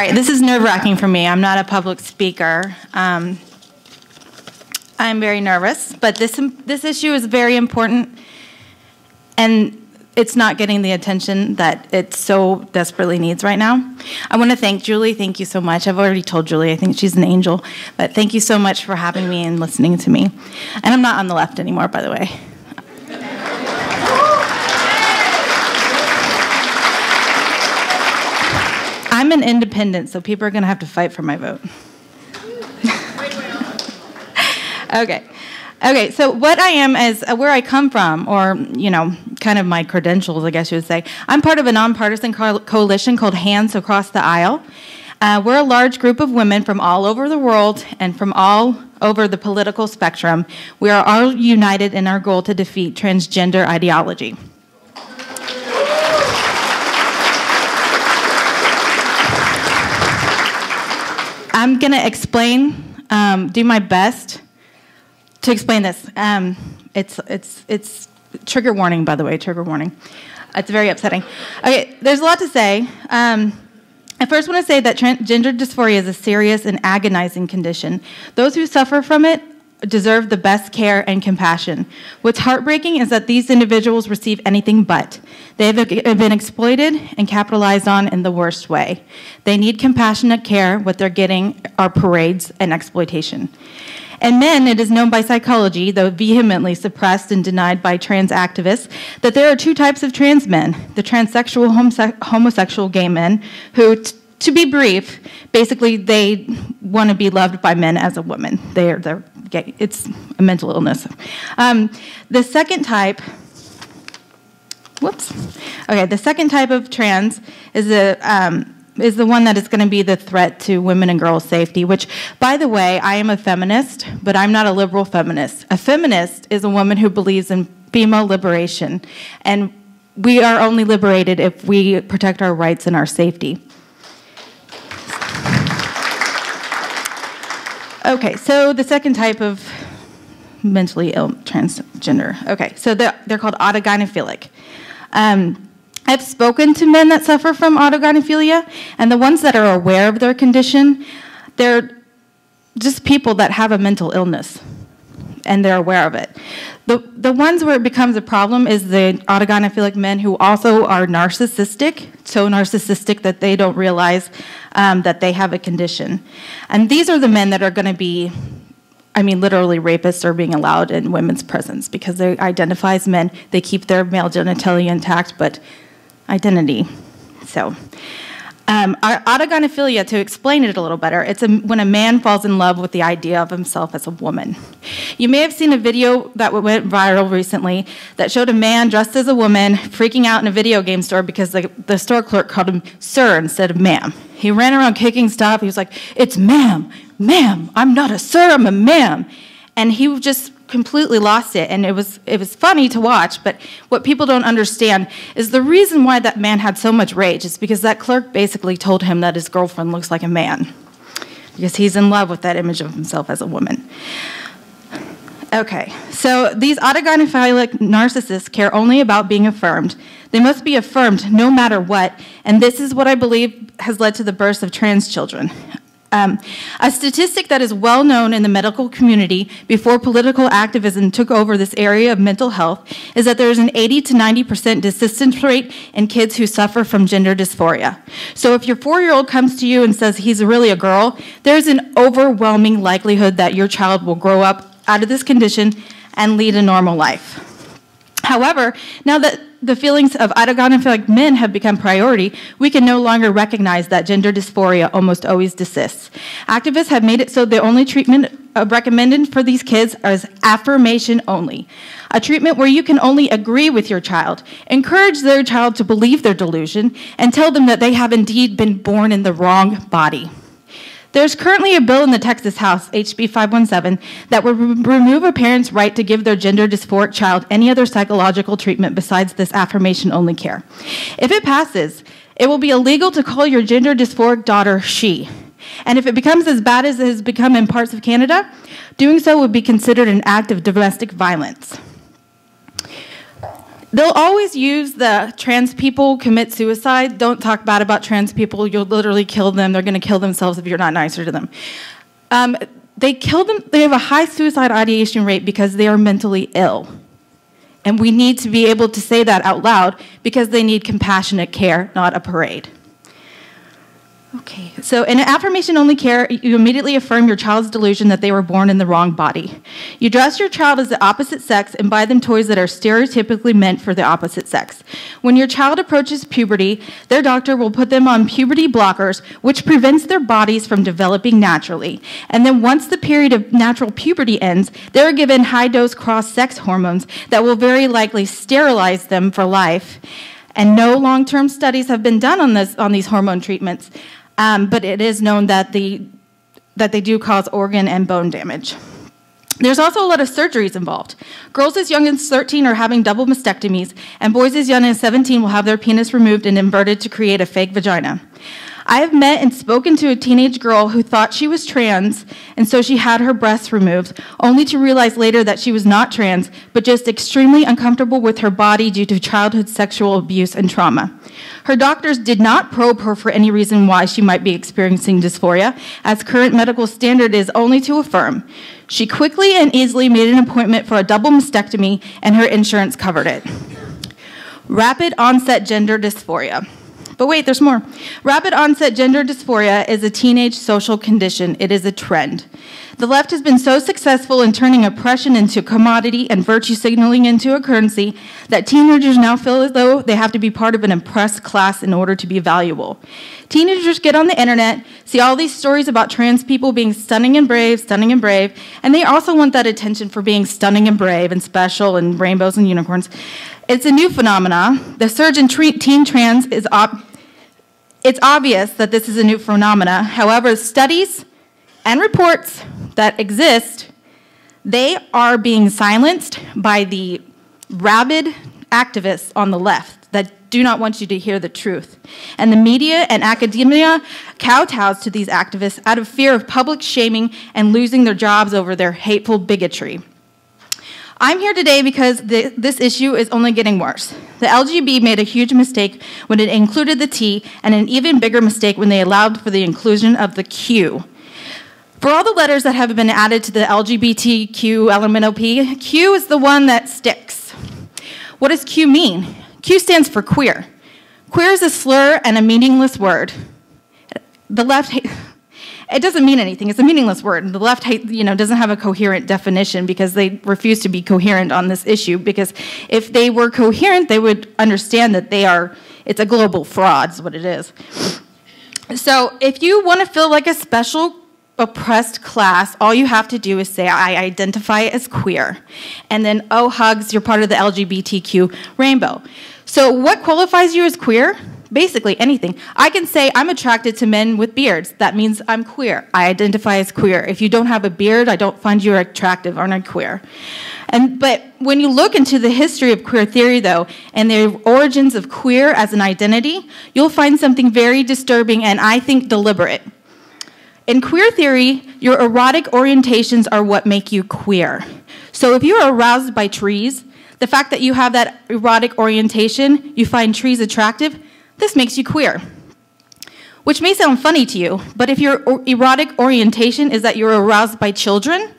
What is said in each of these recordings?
right, this is nerve-wracking for me. I'm not a public speaker. I'm very nervous, but this issue is very important, and it's not getting the attention that it so desperately needs right now. I want to thank Julie. Thank you so much. I've already told Julie I think she's an angel, but thank you so much for having me and listening to me. And I'm not on the left anymore, by the way. I'm an independent, so people are going to have to fight for my vote. Okay, so what I am is where I come from, or, kind of my credentials, I guess you would say. I'm part of a nonpartisan coalition called Hands Across the Aisle. We're a large group of women from all over the world and from all over the political spectrum. We are all united in our goal to defeat transgender ideology. I'm going to explain, do my best to explain this. It's trigger warning, by the way, trigger warning. It's very upsetting. Okay, there's a lot to say. I first want to say that gender dysphoria is a serious and agonizing condition. Those who suffer from it deserve the best care and compassion. What's heartbreaking is that these individuals receive anything but. They have been exploited and capitalized on in the worst way. They need compassionate care. What they're getting are parades and exploitation. And men, it is known by psychology, though vehemently suppressed and denied by trans activists, that there are two types of trans men: the transsexual homosexual gay men who, to be brief, basically they want to be loved by men as a woman. They're gay. It's a mental illness. The second type, the second type of trans is the one that is going to be the threat to women and girls' safety, which, by the way, I am a feminist, but I'm not a liberal feminist. A feminist is a woman who believes in female liberation, and we are only liberated if we protect our rights and our safety. Okay, so the second type of mentally ill transgender. Okay, so they're called autogynephilic. I've spoken to men that suffer from autogynephilia, and the ones that are aware of their condition, they're just people that have a mental illness, and they're aware of it. The ones where it becomes a problem is the autogynephilic men who also are narcissistic, so narcissistic that they don't realize that they have a condition. And these are the men that are going to be, literally rapists are being allowed in women's prisons because they identify as men. They keep their male genitalia intact, but identity. So, autogynephilia, to explain it a little better, it's when a man falls in love with the idea of himself as a woman. You may have seen a video that went viral recently that showed a man dressed as a woman freaking out in a video game store because the store clerk called him sir instead of ma'am. He ran around kicking stuff. He was like, "It's ma'am, ma'am, I'm not a sir, I'm a ma'am." And he just completely lost it, and it was funny to watch, but what people don't understand is the reason why that man had so much rage is because that clerk basically told him that his girlfriend looks like a man, because he's in love with that image of himself as a woman. Okay, so these autogynephilic narcissists care only about being affirmed. They must be affirmed no matter what, and this is what I believe has led to the birth of trans children. A statistic that is well known in the medical community before political activism took over this area of mental health is that there is an 80 to 90% desistance rate in kids who suffer from gender dysphoria. So if your 4-year-old comes to you and says he's really a girl, there's an overwhelming likelihood that your child will grow up out of this condition and lead a normal life. However, now that the feelings of autogynephilic men have become priority, we can no longer recognize that gender dysphoria almost always desists. Activists have made it so the only treatment recommended for these kids is affirmation only, a treatment where you can only agree with your child, encourage their child to believe their delusion, and tell them that they have indeed been born in the wrong body. There's currently a bill in the Texas House, HB 517, that would remove a parent's right to give their gender dysphoric child any other psychological treatment besides this affirmation-only care. If it passes, it will be illegal to call your gender dysphoric daughter she. And if it becomes as bad as it has become in parts of Canada, doing so would be considered an act of domestic violence. They'll always use the trans people commit suicide. Don't talk bad about trans people. You'll literally kill them. They're going to kill themselves if you're not nicer to them. They kill them. They have a high suicide ideation rate because they are mentally ill. And we need to be able to say that out loud because they need compassionate care, not a parade. Okay, so in affirmation-only care, you immediately affirm your child's delusion that they were born in the wrong body. You dress your child as the opposite sex and buy them toys that are stereotypically meant for the opposite sex. When your child approaches puberty, their doctor will put them on puberty blockers, which prevents their bodies from developing naturally. And then once the period of natural puberty ends, they're given high-dose cross-sex hormones that will very likely sterilize them for life. And no long-term studies have been done on these hormone treatments. But it is known that they do cause organ and bone damage. There's also a lot of surgeries involved. Girls as young as 13 are having double mastectomies, and boys as young as 17 will have their penis removed and inverted to create a fake vagina. I have met and spoken to a teenage girl who thought she was trans, and so she had her breasts removed, only to realize later that she was not trans, but just extremely uncomfortable with her body due to childhood sexual abuse and trauma. Her doctors did not probe her for any reason why she might be experiencing dysphoria, as current medical standard is only to affirm. She quickly and easily made an appointment for a double mastectomy, and her insurance covered it. Rapid onset gender dysphoria. But wait, there's more. Rapid onset gender dysphoria is a teenage social condition. It is a trend. The left has been so successful in turning oppression into a commodity and virtue signaling into a currency that teenagers now feel as though they have to be part of an oppressed class in order to be valuable. Teenagers get on the internet, see all these stories about trans people being stunning and brave, and they also want that attention for being stunning and brave and special and rainbows and unicorns. It's a new phenomenon. The surge in teen trans is it's obvious that this is a new phenomena. However, studies and reports that exist, they are being silenced by the rabid activists on the left that do not want you to hear the truth. And the media and academia kowtows to these activists out of fear of public shaming and losing their jobs over their hateful bigotry. I'm here today because this issue is only getting worse. The LGB made a huge mistake when it included the T, and an even bigger mistake when they allowed for the inclusion of the Q. For all the letters that have been added to the LGBTQ LMNOP, Q is the one that sticks. What does Q mean? Q stands for queer. Queer is a slur and a meaningless word. The left it doesn't mean anything. It's a meaningless word. The left doesn't have a coherent definition because they refuse to be coherent on this issue, because if they were coherent, they would understand that it's a global fraud is what it is. So if you want to feel like a special oppressed class, all you have to do is say, I identify as queer. And then, oh, hugs, you're part of the LGBTQ rainbow. So what qualifies you as queer? Basically anything. I can say I'm attracted to men with beards. That means I'm queer. I identify as queer. If you don't have a beard, I don't find you attractive or not queer. But when you look into the history of queer theory, though, and the origins of queer as an identity, you'll find something very disturbing and I think deliberate. In queer theory, your erotic orientations are what make you queer. So if you are aroused by trees, the fact that you have that erotic orientation, you find trees attractive, this makes you queer. Which may sound funny to you, but if your erotic orientation is that you're aroused by children,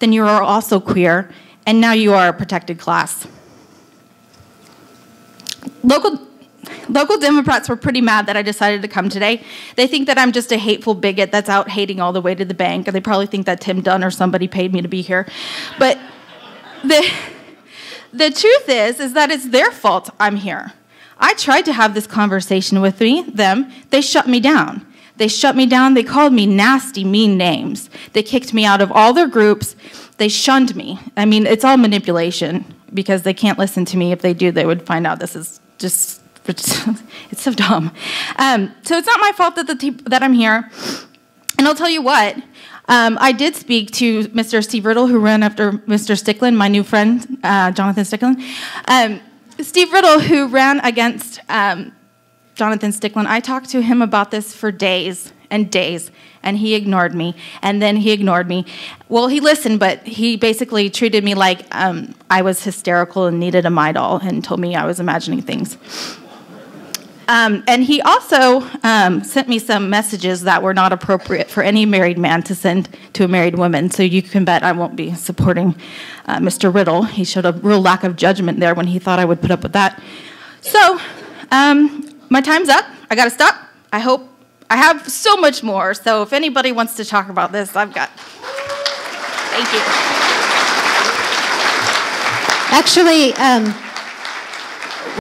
then you are also queer, and now you are a protected class. Local Democrats were pretty mad that I decided to come today. They think that I'm just a hateful bigot that's out hating all the way to the bank, and they probably think that Tim Dunn or somebody paid me to be here. But the truth is that it's their fault I'm here. I tried to have this conversation with them. They shut me down. They shut me down. They called me nasty, mean names. They kicked me out of all their groups. They shunned me. I mean, it's all manipulation because they can't listen to me. If they do, they would find out this is just, it's so dumb. So it's not my fault that I'm here. And I'll tell you what, I did speak to Mr. Steve Riddle, who ran after Mr. Stickland, my new friend, Jonathan Stickland. Steve Riddle, who ran against Jonathan Stickland, I talked to him about this for days, and days, and he ignored me, and then he ignored me. Well, he listened, but he basically treated me like I was hysterical and needed a Midol and told me I was imagining things. And he also sent me some messages that were not appropriate for any married man to send to a married woman. So you can bet I won't be supporting Mr. Riddle. He showed a real lack of judgment there when he thought I would put up with that. So my time's up. I got to stop. I hope I have so much more. So if anybody wants to talk about this, I've got. Thank you. Actually,